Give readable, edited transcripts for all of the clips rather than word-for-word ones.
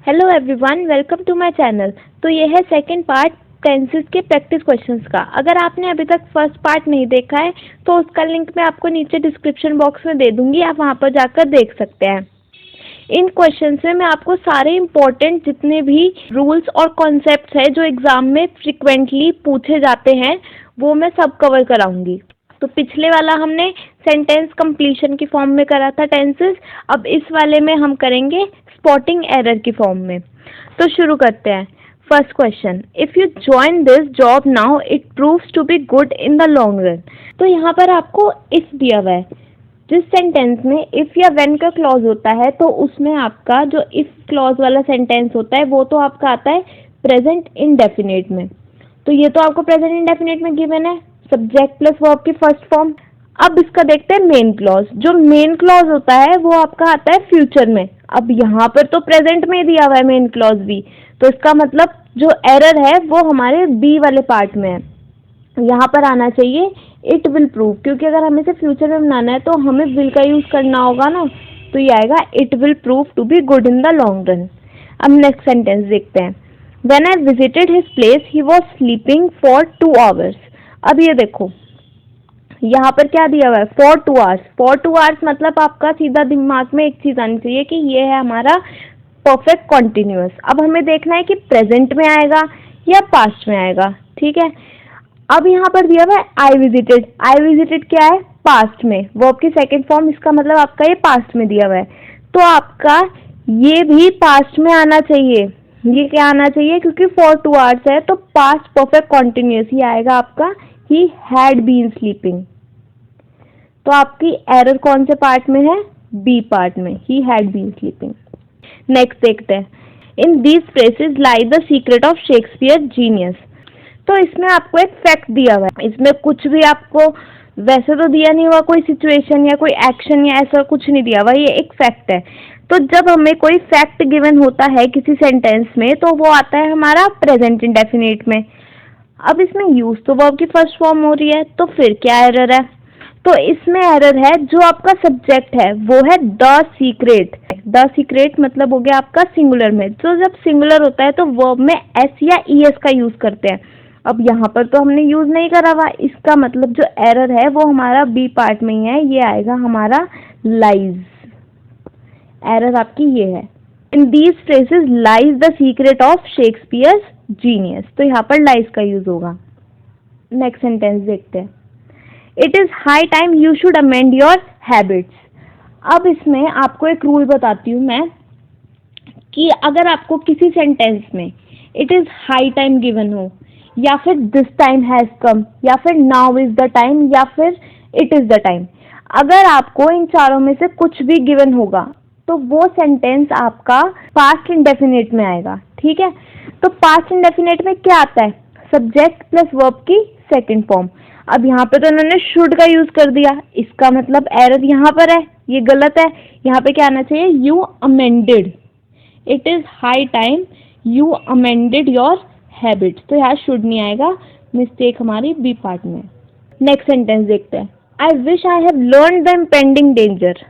Hello everyone, welcome to my channel. तो ये है सेकंड पार्ट टेंसेस के प्रैक्टिस क्वेश्चंस का। अगर आपने अभी तक फर्स्ट पार्ट नहीं देखा है तो उसका लिंक मैं आपको नीचे डिस्क्रिप्शन बॉक्स में दे दूंगी, आप वहां पर जाकर देख सकते हैं। इन क्वेश्चन में मैं आपको सारे इम्पोर्टेंट जितने भी रूल्स और कॉन्सेप्ट्स हैं जो एग्जाम में फ्रिक्वेंटली पूछे जाते हैं वो मैं सब कवर कराऊंगी। तो पिछले वाला हमने सेंटेंस कंप्लीशन की फॉर्म में करा था टेंसेस, अब इस वाले में हम करेंगे स्पॉटिंग एरर की फॉर्म में। तो शुरू करते हैं। First question, if you join this job now it proves to be good in the long run. तो यहाँ पर आपको इफ दिया हुआ है। जिस सेंटेंस में इफ या व्हेन का क्लॉज होता है तो उसमें आपका जो इफ क्लॉज वाला सेंटेंस होता है वो तो आपका आता है प्रेजेंट इंडेफिनिट में। तो ये तो आपको प्रेजेंट इंडेफिनिट में गिवन है, सब्जेक्ट प्लस वर्ब की फर्स्ट फॉर्म। अब इसका देखते हैं मेन क्लॉज। जो मेन क्लॉज होता है वो आपका आता है फ्यूचर में। अब यहाँ पर तो प्रेजेंट में दिया हुआ है मेन क्लॉज भी, तो इसका मतलब जो एरर है वो हमारे बी वाले पार्ट में है। यहाँ पर आना चाहिए इट विल प्रूव, क्योंकि अगर हमें से फ्यूचर में बनाना है तो हमें विल का यूज करना होगा ना। तो ये आएगा it will prove to be good in the long run. अब नेक्स्ट सेंटेंस देखते हैं। When I visited his place, he was sleeping for 2 hours. अब ये देखो यहाँ पर क्या दिया हुआ है, for 2 hours। for 2 hours मतलब आपका सीधा दिमाग में एक चीज आनी चाहिए कि ये है हमारा परफेक्ट कॉन्टिन्यूअस। अब हमें देखना है कि प्रेजेंट में आएगा या पास्ट में आएगा, ठीक है। अब यहाँ पर दिया हुआ है आई विजिटेड। आई विजिटेड क्या है, पास्ट में, वर्ब की सेकेंड फॉर्म, इसका मतलब आपका ये पास्ट में दिया हुआ है। तो आपका ये भी पास्ट में आना चाहिए। ये क्या आना चाहिए, क्योंकि for 2 hours है तो पास्ट परफेक्ट कॉन्टिन्यूअस ही आएगा आपका he had been sleeping। तो आपकी एरर कौन से पार्ट में है, बी पार्ट में, he had been sleeping। Next देखते हैं। In these phrases lie the secret of Shakespeare genius. तो इसमें आपको एक फैक्ट दिया हुआ है। इसमें कुछ भी आपको वैसे तो दिया नहीं हुआ, कोई सिचुएशन या कोई एक्शन या ऐसा कुछ नहीं दिया हुआ, ये एक फैक्ट है। तो जब हमें कोई फैक्ट गिवन होता है किसी सेंटेंस में तो वो आता है हमारा प्रेजेंट इंडेफिनिट में। अब इसमें यूज तो वर्ब की फर्स्ट फॉर्म हो रही है, तो फिर क्या एरर है, तो इसमें एरर है जो आपका सब्जेक्ट है वो है द सीक्रेट। द सीक्रेट मतलब हो गया आपका सिंगुलर में। तो जब सिंगुलर होता है तो वर्ब में एस या ईएस का यूज करते हैं। अब यहाँ पर तो हमने यूज नहीं करा हुआ, इसका मतलब जो एरर है वो हमारा बी पार्ट में ही है, ये आएगा हमारा लाइज। एरर आपकी ये है, in these phrases lies the secret of Shakespeare's genius. तो यहाँ पर लाइज का यूज होगा। नेक्स्ट सेंटेंस देखते हैं। It is high time you should amend your habits. अब इसमें आपको एक रूल बताती हूँ मैं कि अगर आपको किसी सेंटेंस में it is high time given हो, या फिर दिस टाइम हैज कम, या फिर नाउ इज द टाइम, या फिर इट इज द टाइम, अगर आपको इन चारों में से कुछ भी गिवन होगा तो वो सेंटेंस आपका पास्ट इंडेफिनिट में आएगा, ठीक है। तो पास्ट इंडेफिनिट में क्या आता है, सब्जेक्ट प्लस वर्ब की सेकंड फॉर्म। अब यहाँ पे तो उन्होंने शुड का यूज कर दिया, इसका मतलब एरर यहाँ पर है, ये गलत है। यहाँ पे क्या आना चाहिए, you amended. It is high time you amended your habits. तो यहाँ शुड नहीं आएगा, मिस्टेक हमारी बी पार्ट में। नेक्स्ट सेंटेंस देखते हैं। I wish I have learned the impending danger.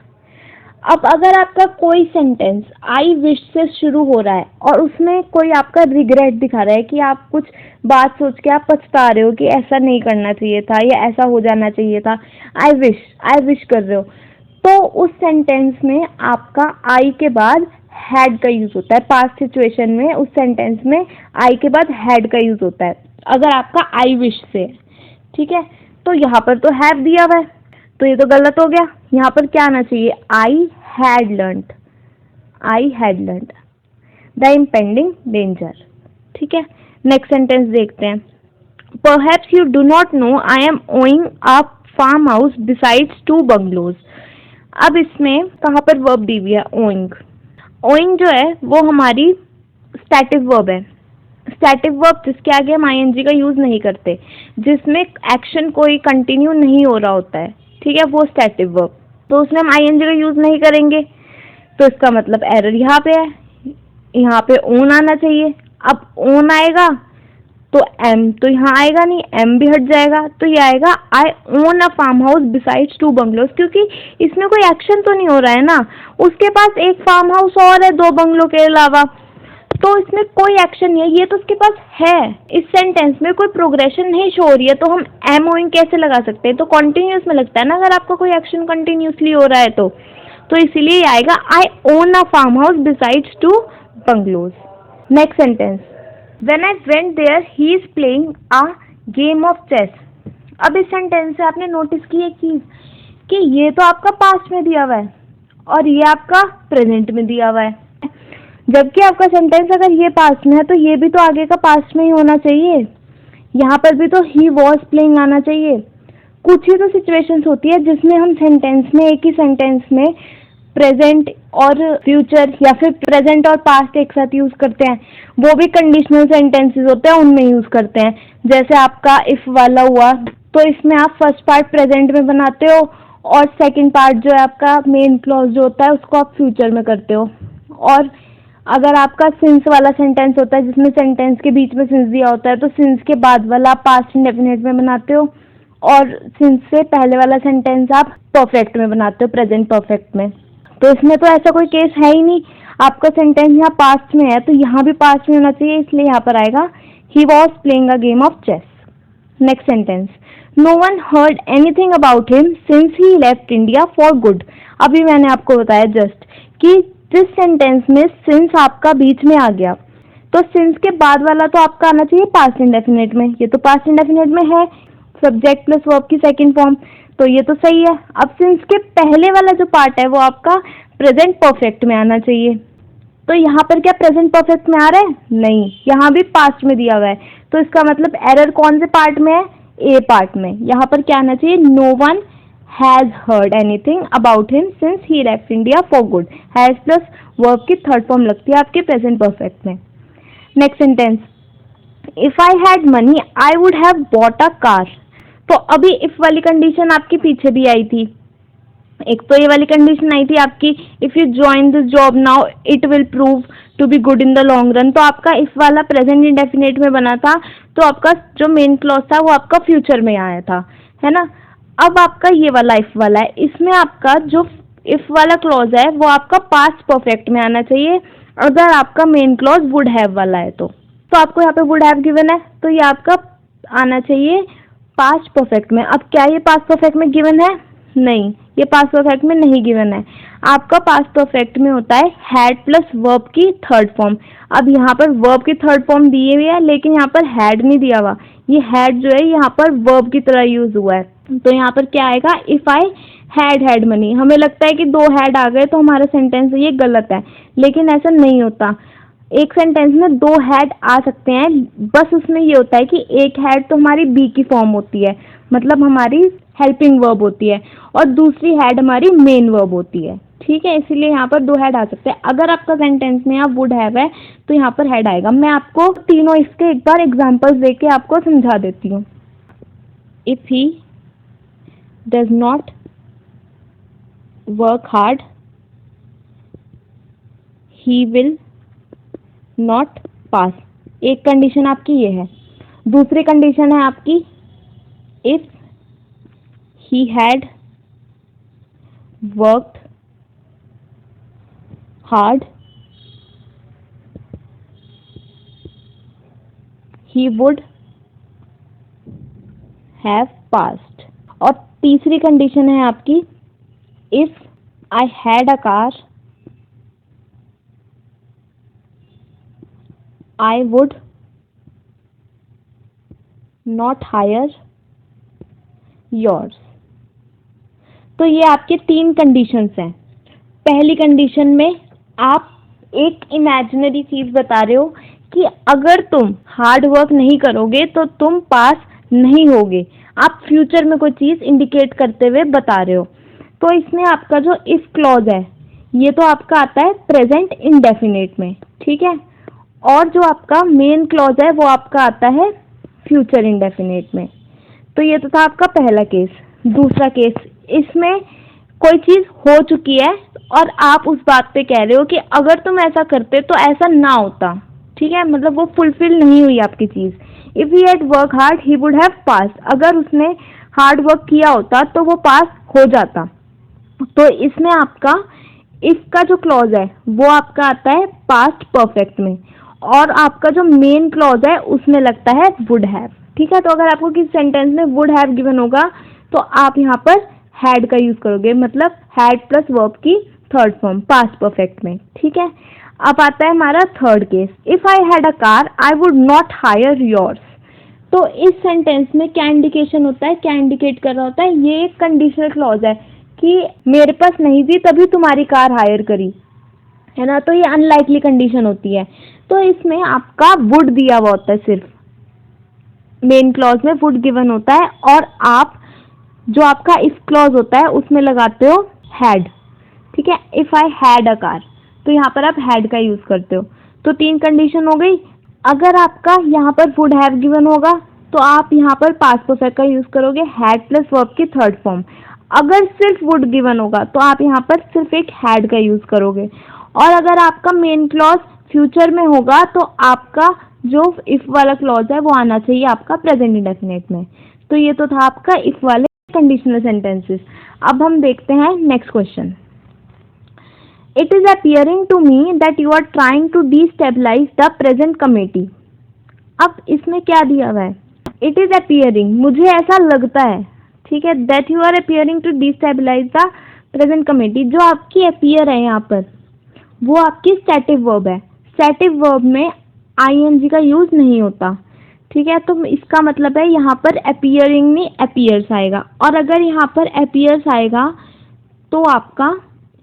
अब अगर आपका कोई सेंटेंस आई विश से शुरू हो रहा है और उसमें कोई आपका रिग्रेट दिखा रहा है कि आप कुछ बात सोच के आप पछता रहे हो कि ऐसा नहीं करना चाहिए था या ऐसा हो जाना चाहिए था, आई विश कर रहे हो, तो उस सेंटेंस में आपका आई के बाद हैड का यूज होता है। पास्ट सिचुएशन में उस सेंटेंस में आई के बाद हैड का यूज होता है अगर आपका आई विश से, ठीक है। तो यहाँ पर तो हैव दिया हुआ है तो ये तो गलत हो गया। यहाँ पर क्या आना चाहिए, I had learned the impending danger, ठीक है। नेक्स्ट सेंटेंस देखते हैं। Perhaps you do not know I am owing a farm house besides 2 bungalows. अब इसमें कहाँ पर वर्ब दी हुई है, ओइंग। ओइंग जो है वो हमारी स्टैटिक वर्ब है। स्टैटिक वर्ब जिसके आगे हम आईएनजी का यूज नहीं करते, जिसमें एक्शन कोई कंटिन्यू नहीं हो रहा होता है, ठीक है, वो स्टैटिक वर्ब। तो उसमें हम आईएनजी का यूज नहीं करेंगे, तो इसका मतलब एरर यहाँ पे है। यहाँ पे ओन आना चाहिए। अब ओन आएगा तो एम तो यहाँ आएगा नहीं, एम भी हट जाएगा, तो ये आएगा I own a farm house besides 2 bungalows. क्योंकि इसमें कोई एक्शन तो नहीं हो रहा है ना, उसके पास एक फार्म हाउस और है 2 बंगलों के अलावा, तो इसमें कोई एक्शन नहीं है, ये तो उसके पास है। इस सेंटेंस में कोई प्रोग्रेशन नहीं शो हो रही है, तो हम एम ओ इन कैसे लगा सकते हैं? तो कॉन्टिन्यूस में लगता है ना, अगर आपका कोई एक्शन कंटिन्यूसली हो रहा है तो इसीलिए ये आएगा I own a farm house besides 2 bungalows. Next sentence, when I went there he is playing a game of chess. अब इस सेंटेंस से आपने नोटिस की एक चीज कि ये तो आपका पास्ट में दिया हुआ है और ये आपका प्रेजेंट में दिया हुआ है, जबकि आपका सेंटेंस अगर ये पास्ट में है तो ये भी तो आगे का पास्ट में ही होना चाहिए। यहाँ पर भी तो ही वॉज प्लेइंग आना चाहिए। कुछ ही तो सिचुएशंस होती है जिसमें हम सेंटेंस में, एक ही सेंटेंस में प्रेजेंट और फ्यूचर या फिर प्रेजेंट और पास्ट एक साथ यूज करते हैं, वो भी कंडीशनल सेंटेंसेस होते हैं, उनमें यूज करते हैं। जैसे आपका इफ वाला हुआ, तो इसमें आप फर्स्ट पार्ट प्रेजेंट में बनाते हो और सेकंड पार्ट जो है आपका मेन क्लॉज जो होता है उसको आप फ्यूचर में करते हो। और अगर आपका सिंस वाला सेंटेंस होता है जिसमें सेंटेंस के बीच में सिंस दिया होता है, तो सिंस के बाद वाला आप पास्ट इंडेफिनिट में बनाते हो और सिंस से पहले वाला सेंटेंस आप परफेक्ट में बनाते हो, प्रेजेंट परफेक्ट में। तो इसमें तो ऐसा कोई केस है ही नहीं, आपका सेंटेंस यहाँ पास्ट में है तो यहाँ भी पास्ट में होना चाहिए, इसलिए यहाँ पर आएगा he was playing a game of chess. Next sentence, no one heard anything about him since he left India for good. अभी मैंने आपको बताया जस्ट कि जिस सेंटेंस में सिंस आपका बीच में आ गया, तो सिंस के बाद वाला तो आपका आना चाहिए पास्ट इंडेफिनिट में, ये तो पास्ट इंडेफिनिट में है, सब्जेक्ट प्लस वर्ब की सेकंड फॉर्म, तो ये तो सही है। अब सिंस के पहले वाला जो पार्ट है वो आपका प्रेजेंट परफेक्ट में आना चाहिए, तो यहाँ पर क्या प्रेजेंट परफेक्ट में आ रहा है? नहीं, यहाँ भी पास्ट में दिया हुआ है, तो इसका मतलब एरर कौन से पार्ट में है? ए पार्ट में। यहाँ पर क्या आना चाहिए? No one has heard anything about him since he left India for good. Has plus verb की थर्ड फॉर्म लगती है आपके प्रेजेंट परफेक्ट में। Next sentence, if I had money I would have bought a car. तो अभी if वाली condition आपकी पीछे भी आई थी, एक तो ये वाली कंडीशन आई थी आपकी if you join this job now it will prove to be good in the long run, तो आपका इफ वाला प्रेजेंट इंडेफिनिट में बना था, तो आपका जो मेन क्लॉज था वो आपका फ्यूचर में आया था, है ना। अब आपका ये वाला इफ वाला है, इसमें आपका जो इफ वाला क्लॉज है वो आपका पास्ट परफेक्ट में आना चाहिए अगर आपका मेन क्लॉज वुड हैव वाला है तो आपको यहाँ पे वुड हैव गिवन है तो ये आपका आना चाहिए पास्ट परफेक्ट में। अब क्या ये पास्ट परफेक्ट में गिवन है? नहीं, ये पास्ट परफेक्ट में नहीं गिवन है। आपका पास्ट परफेक्ट में होता है हैड प्लस वर्ब की थर्ड फॉर्म। अब यहाँ पर वर्ब की थर्ड फॉर्म दी हुई है लेकिन यहाँ पर हैड नहीं दिया हुआ, ये हैड जो है यहाँ पर वर्ब की तरह यूज हुआ है, तो यहाँ पर क्या आएगा? If I had money. हमें लगता है कि 2 हैड आ गए तो हमारा सेंटेंस ये गलत है, लेकिन ऐसा नहीं होता। एक सेंटेंस में 2 हैड आ सकते हैं, बस उसमें ये होता है कि एक हैड तो हमारी बी की फॉर्म होती है, मतलब हमारी हेल्पिंग वर्ब होती है, और दूसरी हैड हमारी मेन वर्ब होती है, ठीक है। इसीलिए यहाँ पर 2 हैड आ सकते हैं। अगर आपका सेंटेंस में यहाँ वुड हैव है तो यहाँ पर हैड आएगा। मैं आपको तीनों इसके एक बार एग्जांपल्स देके आपको समझा देती हूँ। If he does not work hard he will not pass. एक कंडीशन आपकी ये है। दूसरी कंडीशन है आपकी if he had worked hard he would have passed. और तीसरी कंडीशन है आपकी if I had a car I would not hire yours। तो ये आपके 3 कंडीशंस हैं। पहली कंडीशन में आप एक इमेजिनरी चीज बता रहे हो कि अगर तुम हार्ड वर्क नहीं करोगे तो तुम पास नहीं होगे, आप फ्यूचर में कोई चीज इंडिकेट करते हुए बता रहे हो। तो इसमें आपका जो इफ क्लॉज है ये तो आपका आता है प्रेजेंट इंडेफिनिट में, ठीक है, और जो आपका मेन क्लॉज है वो आपका आता है फ्यूचर इंडेफिनिट में। तो ये तो था आपका पहला केस। दूसरा केस, इसमें कोई चीज हो चुकी है और आप उस बात पे कह रहे हो कि अगर तुम ऐसा करते तो ऐसा ना होता, ठीक है, मतलब वो फुलफिल नहीं हुई आपकी चीज। If he had work hard he would have pass. अगर उसने हार्ड वर्क किया होता तो वो पास हो जाता। तो इसमें आपका इफ का जो क्लॉज है वो आपका आता है पास्ट परफेक्ट में, और आपका जो मेन क्लॉज है उसमें लगता है वुड हैव। ठीक है, तो अगर आपको किसी सेंटेंस में वुड हैव गिवन होगा तो आप यहाँ पर हैड का यूज करोगे, मतलब हैड प्लस वर्ब की थर्ड फॉर्म पास्ट परफेक्ट में। ठीक है, अब आता है हमारा third case, if I had a car I would not hire yours. तो इस सेंटेंस में क्या इंडिकेशन होता है, क्या इंडिकेट कर रहा होता है, ये एक कंडीशनल क्लॉज है कि मेरे पास नहीं थी तभी तुम्हारी कार हायर करी, है ना। तो ये अनलाइकली कंडीशन होती है। तो इसमें आपका वुड दिया हुआ होता है, सिर्फ मेन क्लॉज में वुड गिवन होता है, और आप जो आपका इफ क्लॉज होता है उसमें लगाते हो हैड। ठीक है, if I had a car, तो यहाँ पर आप हैड का यूज करते हो। तो 3 कंडीशन हो गई। अगर आपका यहाँ पर वुड हैव गिवन होगा तो आप यहाँ पर पास्ट परफेक्ट का यूज करोगे, हैड प्लस वर्ब की थर्ड फॉर्म। अगर सिर्फ वुड गिवन होगा तो आप यहाँ पर सिर्फ एक हैड का यूज करोगे, और अगर आपका मेन क्लॉज फ्यूचर में होगा तो आपका जो इफ वाला क्लॉज है वो आना चाहिए आपका प्रेजेंट इंडेफिनिट में। तो ये तो था आपका इफ वाले कंडीशनल सेंटेंसेस। अब हम देखते हैं next question. It is appearing to me that you are trying to destabilize the present committee। अब इसमें क्या दिया हुआ है, इट इज appearing, मुझे ऐसा लगता है। ठीक है, that you are appearing to destabilize the present committee, जो आपकी appear है यहाँ पर वो आपकी स्टैटिक वर्ब है। स्टैटिक वर्ब में ing का यूज नहीं होता। ठीक है, तो इसका मतलब है यहाँ पर appearing नहीं appears आएगा, और अगर यहाँ पर appears आएगा तो आपका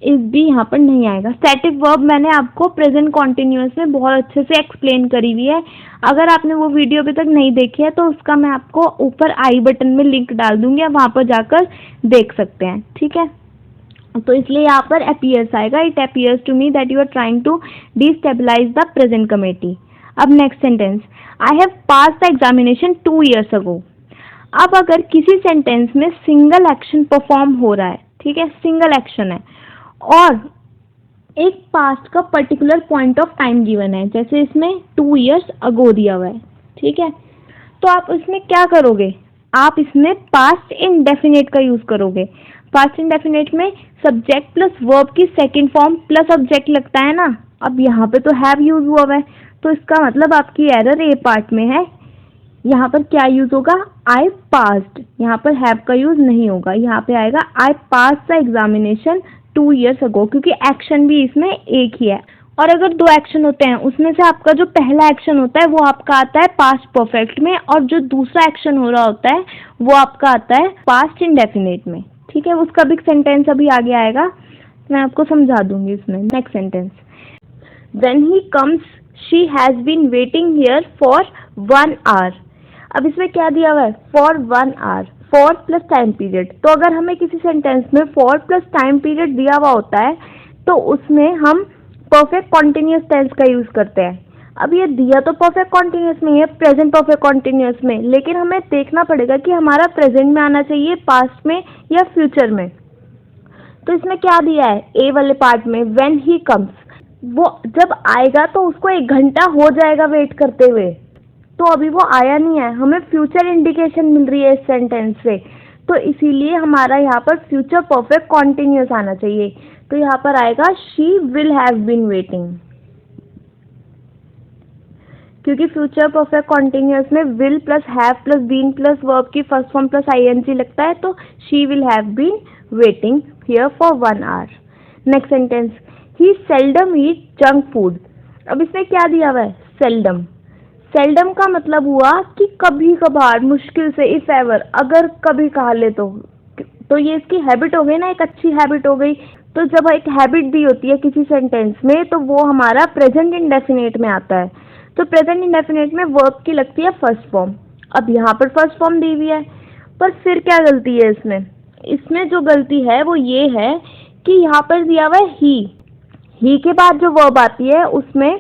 इस भी यहाँ पर नहीं आएगा। स्टैटिक वर्ब मैंने आपको प्रेजेंट कॉन्टिन्यूअस में बहुत अच्छे से एक्सप्लेन करी हुई है। अगर आपने वो वीडियो अभी तक नहीं देखी है तो उसका मैं आपको ऊपर आई बटन में लिंक डाल दूंगी, आप वहाँ पर जाकर देख सकते हैं। ठीक है, तो इसलिए यहाँ पर अपीयर्स आएगा, it appears to me that you are trying to destabilize the present committee. अब next sentence, I have pass the examination 2 years ago। अब अगर किसी सेंटेंस में सिंगल एक्शन परफॉर्म हो रहा है, ठीक है, सिंगल एक्शन है और एक पास्ट का particular point of time given है, जैसे इसमें 2 years ago दिया हुआ है। ठीक है, तो आप इसमें क्या करोगे, आप इसमें पास्ट इंडेफिनिट का यूज करोगे। पास्ट इंडेफिनिट में सब्जेक्ट प्लस वर्ब की सेकंड फॉर्म प्लस ऑब्जेक्ट लगता है ना। अब यहाँ पे तो हैव यूज हुआ है, तो इसका मतलब आपकी एरर ए पार्ट में है। यहाँ पर क्या यूज होगा, आई पास्ड, यहाँ पर हैव का यूज नहीं होगा, यहाँ पे आएगा आई पास द एग्जामिनेशन 2 years ago, क्योंकि एक्शन भी इसमें एक ही है। और अगर 2 एक्शन होते हैं उसमें से आपका जो पहला एक्शन होता है वो आपका आता है पास्ट परफेक्ट में, और जो दूसरा एक्शन हो रहा होता है वो आपका आता है पास्ट इंडेफिनिट में। ठीक है, उसका भी सेंटेंस अभी आगे आएगा, मैं आपको समझा दूंगी इसमें। Next sentence, when he comes she has been waiting here for 1 hour। अब इसमें क्या दिया हुआ है, for 1 hour, for plus time period. तो अगर हमें किसी सेंटेंस में फॉर प्लस टाइम पीरियड दिया हुआ होता है तो उसमें हम परफेक्ट कॉन्टिन्यूअस टेंस का यूज करते हैं। अब ये दिया तो परफेक्ट कॉन्टिन्यूअस में है, प्रेजेंट परफेक्ट कॉन्टिन्यूअस में, लेकिन हमें देखना पड़ेगा कि हमारा प्रेजेंट में आना चाहिए, पास्ट में या फ्यूचर में। तो इसमें क्या दिया है, ए वाले पार्ट में व्हेन ही कम्स, वो जब आएगा तो उसको 1 घंटा हो जाएगा वेट करते हुए, तो अभी वो आया नहीं है, हमें फ्यूचर इंडिकेशन मिल रही है इस सेंटेंस से, तो इसीलिए हमारा यहाँ पर फ्यूचर परफेक्ट कॉन्टिन्यूअस आना चाहिए। तो यहाँ पर आएगा she will have been waiting, क्योंकि फ्यूचर परफेक्ट कॉन्टिन्यूअस में will plus have plus been plus verb की फर्स्ट फॉर्म प्लस आईएनजी लगता है, तो she will have been waiting here for 1 hour। Next sentence, he seldom eat junk food. अब इसमें क्या दिया हुआ है, सेल्डम। सेल्डम का मतलब हुआ कि कभी कभार, मुश्किल से, इफ एवर, अगर कभी कहा ले तो ये इसकी हैबिट हो गई ना, एक अच्छी हैबिट हो गई। तो जब एक हैबिट दी होती है किसी सेंटेंस में तो वो हमारा प्रेजेंट इंडेफिनिट में आता है। तो प्रेजेंट इंडेफिनिट में वर्ब की लगती है फर्स्ट फॉर्म। अब यहाँ पर फर्स्ट फॉर्म दी हुई है, पर फिर क्या गलती है इसमें, इसमें जो गलती है वो ये है कि यहाँ पर दिया हुआ है ही के बाद जो वर्ब आती है उसमें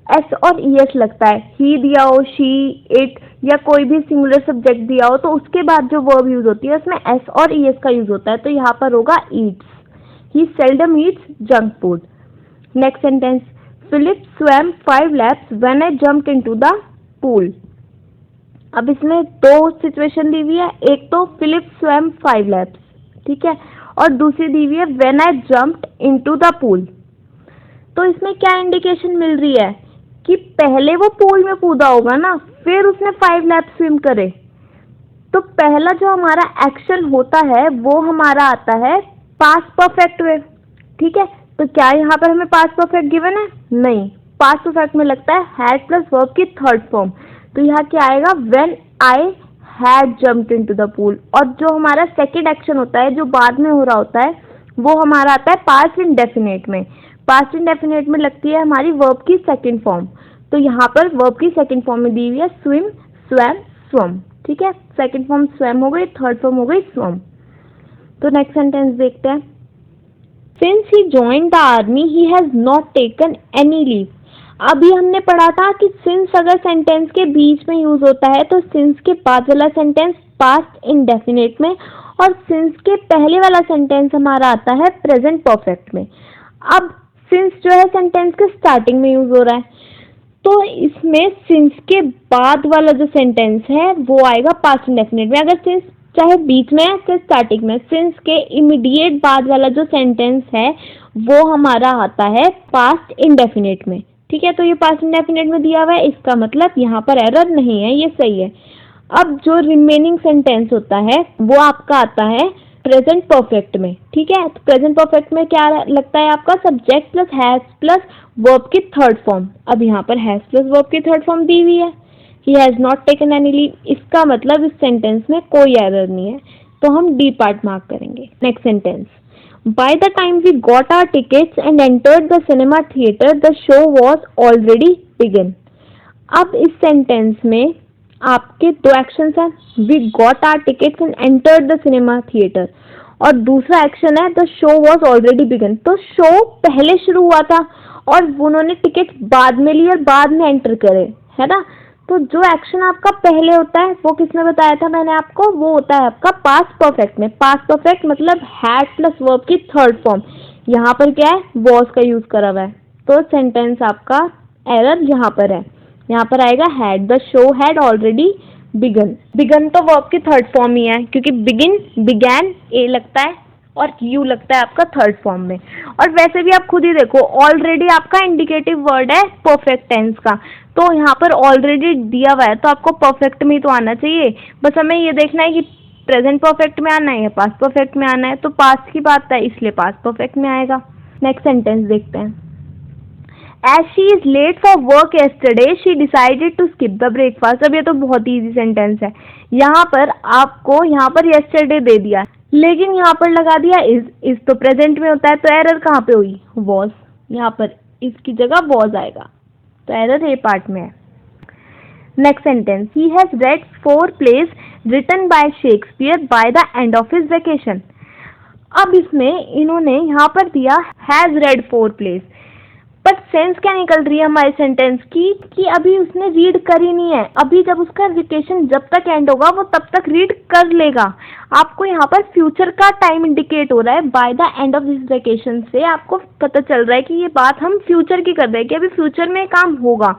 एस और ईएस लगता है। ही दिया हो, शी, इट या कोई भी सिंगुलर सब्जेक्ट दिया हो तो उसके बाद जो वर्ब यूज होती है उसमें एस और ईएस का यूज होता है, तो यहाँ पर होगा eats. He seldom eats junk food. Next sentence, Philip swam 5 laps when I jumped into the pool. अब इसमें 2 सिचुएशन दी हुई है, एक तो फिलिप स्वैम 5 laps, ठीक है, और दूसरी दी हुई है when I jumped into the pool. तो इसमें क्या इंडिकेशन मिल रही है कि पहले वो पूल में कूदा होगा ना, फिर उसने 5 लैप स्विम करे। तो पहला जो हमारा एक्शन होता है वो हमारा आता है पास्ट परफेक्ट में। ठीक है, तो क्या यहाँ पर हमें पास्ट परफेक्ट गिवन है? नहीं, पास्ट परफेक्ट में लगता है हैड प्लस वर्ब की थर्ड फॉर्म। तो यहाँ क्या आएगा? When I had jumped into the pool. और जो हमारा सेकेंड एक्शन होता है जो बाद में हो रहा होता है वो हमारा आता है पास्ट इंडेफिनिट में। पास्ट इंडेफिनिट में लगती है हमारी वर्ब की सेकेंड फॉर्म। तो यहाँ पर वर्ब की सेकेंड फॉर्म में दी हुई है स्विम, स्वैम, स्वम। ठीक है, सेकेंड फॉर्म स्वैम हो गई, थर्ड फॉर्म हो गई स्वम। तो नेक्स्ट सेंटेंस देखते हैं। Since he joined the army he has not taken any leave. अभी हमने पढ़ा था कि सिंस अगर सेंटेंस के बीच में यूज होता है तो सिंस के बाद वाला सेंटेंस पास्ट इंडेफिनिट में, और सिंस के पहले वाला सेंटेंस हमारा आता है प्रेजेंट परफेक्ट में। अब सिंस जो है सेंटेंस के स्टार्टिंग में यूज हो रहा है, तो इसमें सिंस के बाद वाला जो सेंटेंस है वो आएगा पास्ट इंडेफिनिट में। अगर सिंस चाहे बीच में है चाहे स्टार्टिंग में, सिंस के इमीडिएट बाद वाला जो सेंटेंस है वो हमारा आता है पास्ट इंडेफिनिट में। ठीक है, तो ये पास्ट इंडेफिनिट में दिया हुआ है, इसका मतलब यहाँ पर एरर नहीं है, ये सही है। अब जो रिमेनिंग सेंटेंस होता है वो आपका आता है प्रेजेंट परफेक्ट में। ठीक है, तो प्रेजेंट परफेक्ट में क्या लगता है आपका? Subject plus has plus verb की थर्ड फॉर्म। अब यहाँ पर हैज प्लस वर्ब की थर्ड फॉर्म दी हुई है, he has not taken any leave. इसका मतलब इस सेंटेंस में कोई एरर नहीं है, तो हम डी पार्ट मार्क करेंगे। Next sentence, by the time we got our tickets and entered the cinema theater the show was already begun। अब इस सेंटेंस में आपके दो एक्शन है, we got our tickets and entered the cinema theater, और दूसरा action है the show was already begun। तो शो पहले शुरू हुआ था और उन्होंने टिकट बाद में ली और बाद में एंटर करे, है ना। तो जो एक्शन आपका पहले होता है वो किसने बताया था मैंने आपको? वो होता है आपका पास्ट परफेक्ट में। पास्ट परफेक्ट मतलब हैड प्लस वर्ब की थर्ड फॉर्म। यहाँ पर क्या है? वॉज का यूज करा हुआ है, तो सेंटेंस आपका एरर यहाँ पर है। यहाँ पर आएगा had, the show had already begun. Begun तो वर्ब की थर्ड फॉर्म ही है, क्योंकि बिगिन, बिगैन ए लगता है और यू लगता है आपका थर्ड फॉर्म में। और वैसे भी आप खुद ही देखो, ऑलरेडी आपका इंडिकेटिव वर्ड है परफेक्ट टेंस का, तो यहाँ पर ऑलरेडी दिया हुआ है तो आपको परफेक्ट में ही तो आना चाहिए। बस हमें ये देखना है कि प्रेजेंट परफेक्ट में आना है या पास्ट परफेक्ट में आना है। तो पास्ट की बात है इसलिए पास्ट परफेक्ट में आएगा। नेक्स्ट सेंटेंस देखते हैं। As she is late for work yesterday, she decided to skip the breakfast। अब ये तो बहुत ही इजी सेंटेंस है। यहाँ पर आपको यहाँ पर yesterday दे दिया, लेकिन यहाँ पर लगा दिया इज तो प्रेजेंट में होता है, तो एरर कहाँ पे हुई? was। यहाँ पर इसकी जगह was आएगा, तो एरर ए पार्ट में है। Next sentence, he has read 4 plays written by Shakespeare by the end of his vacation। अब इसमें इन्होंने यहाँ पर दिया has read 4 plays, पर सेंस क्या निकल रही है हमारे सेंटेंस की कि अभी उसने रीड करी नहीं है। अभी जब उसका वेकेशन जब तक एंड होगा वो तब तक रीड कर लेगा। आपको यहाँ पर फ्यूचर का टाइम इंडिकेट हो रहा है, by the end of this vacation से आपको पता चल रहा है कि ये बात हम फ्यूचर की कर रहे हैं कि अभी फ्यूचर में काम होगा।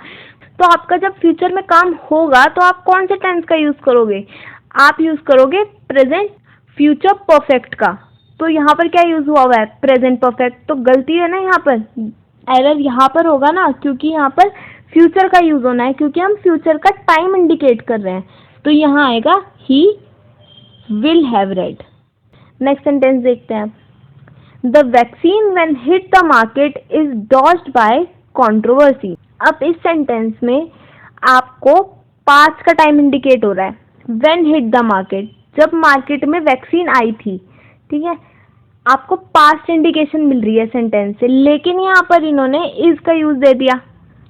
तो आपका जब फ्यूचर में काम होगा तो आप कौन से टेंस का यूज करोगे? आप यूज करोगे प्रेजेंट फ्यूचर परफेक्ट का। तो यहाँ पर क्या यूज हुआ हुआ है? Present perfect. तो गलती है ना, यहाँ पर एरर यहाँ पर होगा ना, क्योंकि यहाँ पर फ्यूचर का यूज होना है, क्योंकि हम फ्यूचर का टाइम इंडिकेट कर रहे हैं। तो यहाँ आएगा he will have read. Next sentence देखते हैं। The vaccine when hit the market is dodged by controversy. अब इस सेंटेंस में आपको पास्ट का टाइम इंडिकेट हो रहा है। व्हेन हिट द मार्केट, जब मार्केट में वैक्सीन आई थी, ठीक है, आपको पास्ट इंडिकेशन मिल रही है सेंटेंस से, लेकिन यहाँ पर इन्होंने इज का यूज दे दिया।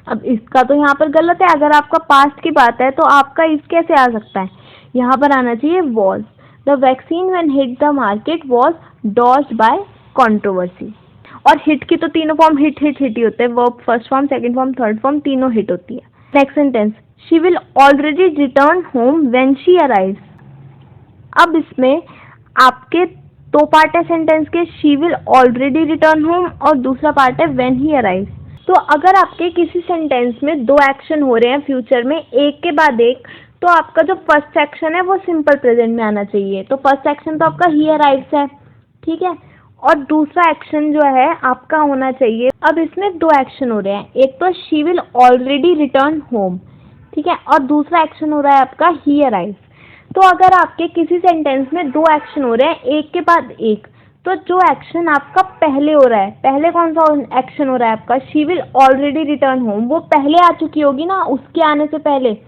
अब इसका तो यहाँ पर गलत है। अगर आपका पास्ट की बात है तो आपका इज कैसे आ सकता है? यहाँ पर आना चाहिए was. The vaccine when hit the market was dodged by controversy. और हिट की तो तीनों फॉर्म हिट हिट हिट ही होते हैं, verb first form, second form, third form, तीनों हिट होती है। Next sentence, she will already return home when she arrives. अब इसमें आपके दो पार्ट है सेंटेंस के, she will already return home और दूसरा पार्ट है व्हेन ही अराइव्स। तो अगर आपके किसी सेंटेंस में दो एक्शन हो रहे हैं फ्यूचर में एक के बाद एक, तो आपका जो फर्स्ट एक्शन है वो सिंपल प्रेजेंट में आना चाहिए। तो फर्स्ट एक्शन तो आपका ही अराइव्स है, ठीक है, और दूसरा एक्शन जो है आपका होना चाहिए, अब इसमें दो एक्शन हो रहे हैं, एक तो she will already return home, ठीक है, और दूसरा एक्शन हो रहा है आपका ही अराइव्स। तो अगर आपके किसी सेंटेंस में दो एक्शन हो रहे हैं एक के बाद एक, तो जो एक्शन आपका पहले हो रहा है, पहले कौन सा एक्शन हो रहा है आपका, she will already return home, वो पहले आ चुकी होगी ना उसके आने से पहले,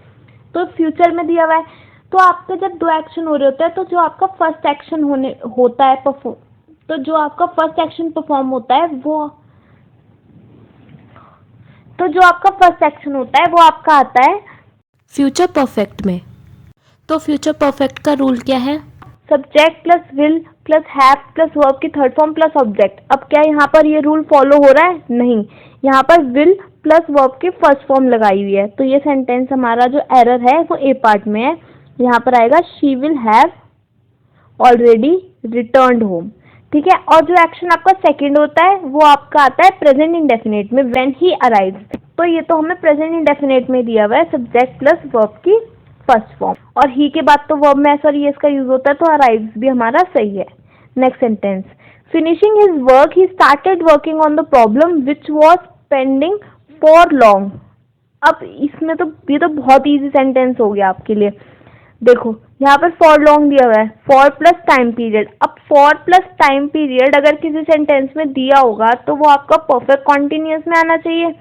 तो फ्यूचर में दिया हुआ है। तो आपके जब दो एक्शन हो रहे होते हैं तो जो आपका फर्स्ट एक्शन होता है परफॉर्म होता है वो आपका आता है फ्यूचर परफेक्ट में। तो फ्यूचर परफेक्ट का रूल क्या है? Subject plus will plus have plus verb की थर्ड फॉर्म प्लस ऑब्जेक्ट। अब क्या यहाँ पर ये रूल फॉलो हो रहा है? नहीं, यहाँ पर विल प्लस वर्ब की फर्स्ट फॉर्म लगाई हुई है। तो ये सेंटेंस हमारा जो एरर है वो ए पार्ट में है। यहाँ पर आएगा she will have already returned home, ठीक है। और जो एक्शन आपका सेकंड होता है वो आपका आता है प्रेजेंट इंडेफिनिट में, व्हेन ही अराइव्स। तो ये तो हमें प्रेजेंट इंडेफिनिट में दिया हुआ है, सब्जेक्ट प्लस वर्ब की फर्स्ट फॉर्म, और ही के बाद तो वर्ब में एस और ईएस का यूज होता है, तो अराइव्स भी हमारा सही है। Next sentence, finishing his work he started working on the problem which was pending for long. अब इसमें तो ये तो बहुत इजी सेंटेंस हो गया आपके लिए। देखो यहाँ पर फॉर लॉन्ग दिया हुआ है, फॉर प्लस टाइम पीरियड। अब फॉर प्लस टाइम पीरियड अगर किसी सेंटेंस में दिया होगा तो वो आपका परफेक्ट कॉन्टिन्यूअस में आना चाहिए,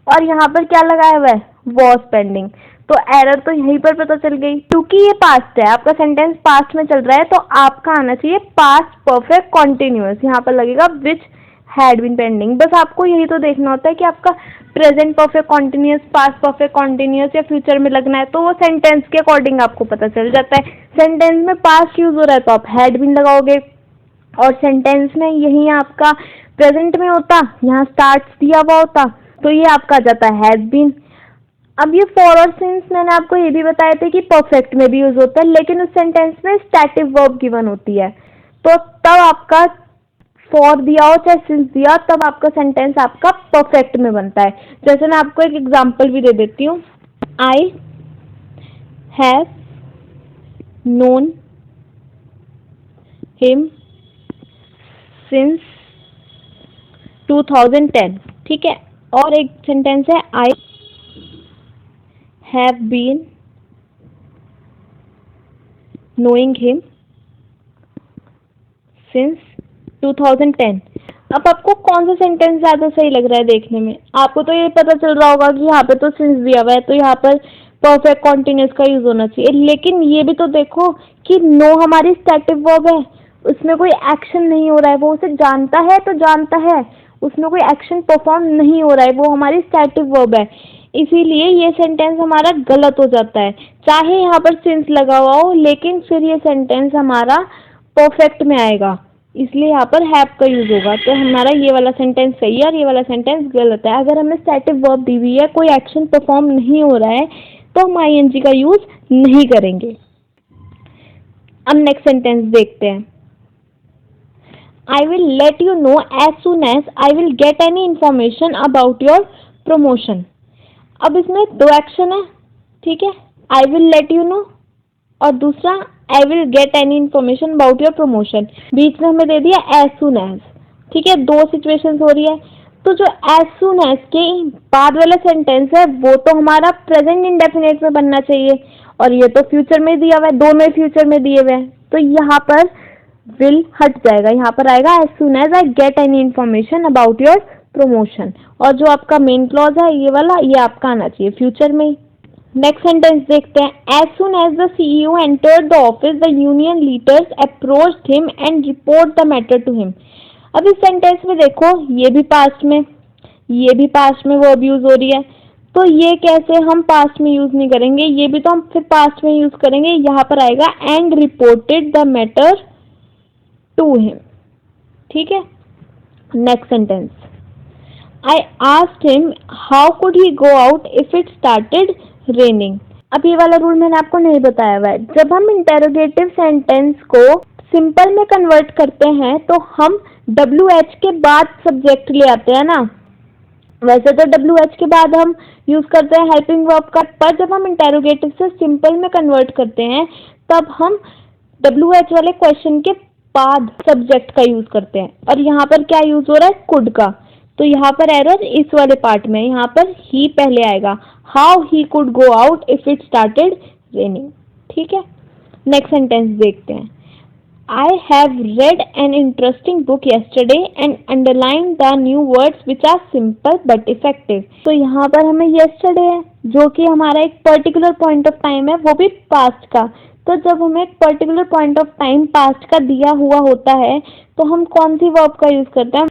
और यहाँ पर क्या लगाया हुआ है, वॉज पेंडिंग। तो एरर तो यहीं पर पता चल गई, क्योंकि ये पास्ट है, आपका सेंटेंस पास्ट में चल रहा है, तो आपका आना चाहिए पास्ट परफेक्ट कॉन्टिन्यूअस। यहाँ पर लगेगा विच हैड बीन पेंडिंग। बस आपको यही तो देखना होता है कि आपका present perfect continuous, past perfect continuous या फ्यूचर में लगना है, तो वो सेंटेंस के अकॉर्डिंग आपको पता चल जाता है। सेंटेंस में पास्ट यूज हो रहा है तो आप हैड बीन लगाओगे, और सेंटेंस में यही आपका प्रेजेंट में होता, यहाँ स्टार्ट दिया हुआ होता, तो ये आपका आ जाता है हैज बीन। अब ये फॉर और सिंस मैंने आपको ये भी बताया था कि परफेक्ट में भी यूज होता है, लेकिन उस सेंटेंस में स्टैटिक वर्ब गिवन होती है, तो तब आपका फॉर दिया हो चाहे सिंस दिया, तब आपका सेंटेंस आपका परफेक्ट में बनता है। जैसे मैं आपको एक एग्जांपल भी दे देती हूँ, I have known him since 2010, ठीक है। और एक सेंटेंस है, I have been knowing him since 2010। अब आपको कौन सा सेंटेंस ज़्यादा सही लग रहा है देखने में? आपको तो ये पता चल रहा होगा कि यहाँ पे तो सिंस दिया हुआ है, तो यहाँ पर परफेक्ट कॉन्टिन्यूअस का यूज होना चाहिए। लेकिन ये भी तो देखो कि नो हमारी स्टैटिक वर्ब है, उसमें कोई एक्शन नहीं हो रहा है, वो उसे जानता है तो जानता है, उसमें कोई एक्शन परफॉर्म नहीं हो रहा है, वो हमारी स्टैटिक वर्ब है। इसीलिए ये सेंटेंस हमारा गलत हो जाता है, चाहे यहाँ पर सिंस लगा हुआ हो, लेकिन फिर ये सेंटेंस हमारा परफेक्ट में आएगा, इसलिए यहाँ पर हैव का यूज होगा। तो हमारा ये वाला सेंटेंस सही है और ये वाला सेंटेंस गलत है। अगर हमें स्टैटिक वर्ब दी हुई है, कोई एक्शन परफॉर्म नहीं हो रहा है, तो हम आईएनजी का यूज नहीं करेंगे। अब नेक्स्ट सेंटेंस देखते हैं, I will let you know as soon as I will get any information about your promotion. अब इसमें दो एक्शन है, ठीक है, I will let you know और दूसरा I will get any information about your promotion. बीच में हमें दे दिया एज सून एज, ठीक है, दो सिचुएशंस हो रही है। तो जो एज सून एज के बाद वाला सेंटेंस है वो तो हमारा प्रेजेंट इंडेफिनिट में बनना चाहिए, और ये तो फ्यूचर में दिया हुआ है, दोनों फ्यूचर में दिए हुए हैं, तो यहाँ पर विल हट जाएगा, यहाँ पर आएगा as soon as I get any information about your promotion. और जो आपका मेन क्लॉज है ये वाला, ये आपका आना चाहिए फ्यूचर में ही। नेक्स्ट सेंटेंस देखते हैं, as soon as the CEO entered the office the union leaders approached him and report the matter to him. अब इस सेंटेंस में देखो ये भी पास्ट में, ये भी पास्ट में वर्ब यूज हो रही है, तो ये कैसे हम पास्ट में यूज नहीं करेंगे, ये भी तो हम फिर पास्ट में यूज करेंगे। यहाँ पर आएगा and reported the matter to him, ठीक है। Next sentence, I asked him how could he go out if it started raining। अब ये वाला रूल मैंने आपको नहीं बताया हुआ है। जब हम इंटेरोगेटिव सेंटेंस को सिंपल में कन्वर्ट करते हैं तो हम WH के बाद सब्जेक्ट ले आते हैं ना, वैसे तो WH के बाद हम यूज करते हैं हेल्पिंग वर्ब का, पर जब हम इंटेरोगेटिव से सिंपल में कन्वर्ट करते हैं तब हम WH वाले क्वेश्चन के बाद सब्जेक्ट का यूज करते हैं, और यहाँ पर क्या यूज हो रहा है, कुड का। तो यहाँ पर एरर इस वाले पार्ट में, यहाँ पर ही पहले आएगा। How he could go out if it started raining. ठीक है, नेक्स्ट सेंटेंस देखते हैं। I have read an interesting book yesterday and underlined the new words which are simple but effective. तो यहाँ पर हमें yesterday है जो कि हमारा एक पर्टिकुलर पॉइंट ऑफ टाइम है, वो भी पास्ट का। तो जब हमें एक particular point of time past का दिया हुआ होता है तो हम कौन सी वर्ब का यूज करते हैं,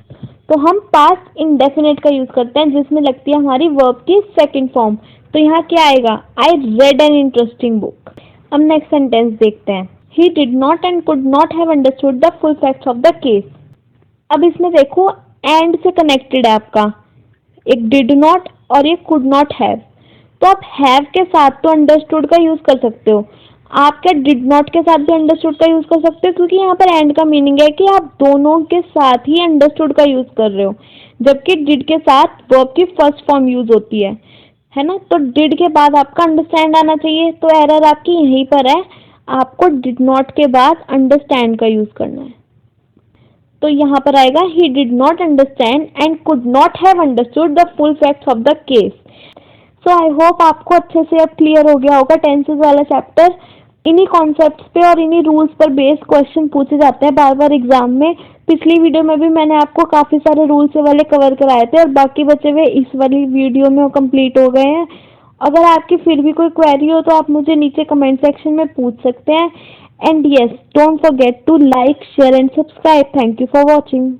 तो हम पास्ट इंडेफिनिट का यूज करते हैं जिसमें लगती है हमारी वर्ब की सेकंड फॉर्म। तो यहाँ क्या आएगा, I read an interesting book. अब नेक्स्ट सेंटेंस देखते हैं। He did not and could not have understood the full facts of the case. अब इसमें देखो and से कनेक्टेड है आपका, एक did not और एक could not have। तो आप have के साथ तो understood का यूज कर सकते हो, आप क्या did not के साथ भी understood का यूज कर सकते हो, क्योंकि यहाँ पर and का मीनिंग है कि आप दोनों के साथ ही understood का यूज कर रहे हो, जबकि did के साथ verb की फर्स्ट फॉर्म यूज होती है ना। तो did के बाद आपका understand आना चाहिए, तो एरर आपकी यहीं पर है, आपको did not के बाद understand का यूज करना है। तो यहाँ पर आएगा he did not understand and could not have understood the full facts of the case. So I hope आपको अच्छे से अब क्लियर हो गया होगा टेंसेस वाला चैप्टर। इन्हीं कॉन्सेप्ट्स पे और इन्हीं रूल्स पर बेस्ड क्वेश्चन पूछे जाते हैं बार बार एग्जाम में। पिछली वीडियो में भी मैंने आपको काफी सारे रूल्स वाले कवर कराए थे और बाकी बचे हुए इस वाली वीडियो में वो कंप्लीट हो गए हैं। अगर आपकी फिर भी कोई क्वेरी हो तो आप मुझे नीचे कमेंट सेक्शन में पूछ सकते हैं। And yes, don't forget to like, share and subscribe. Thank you for watching.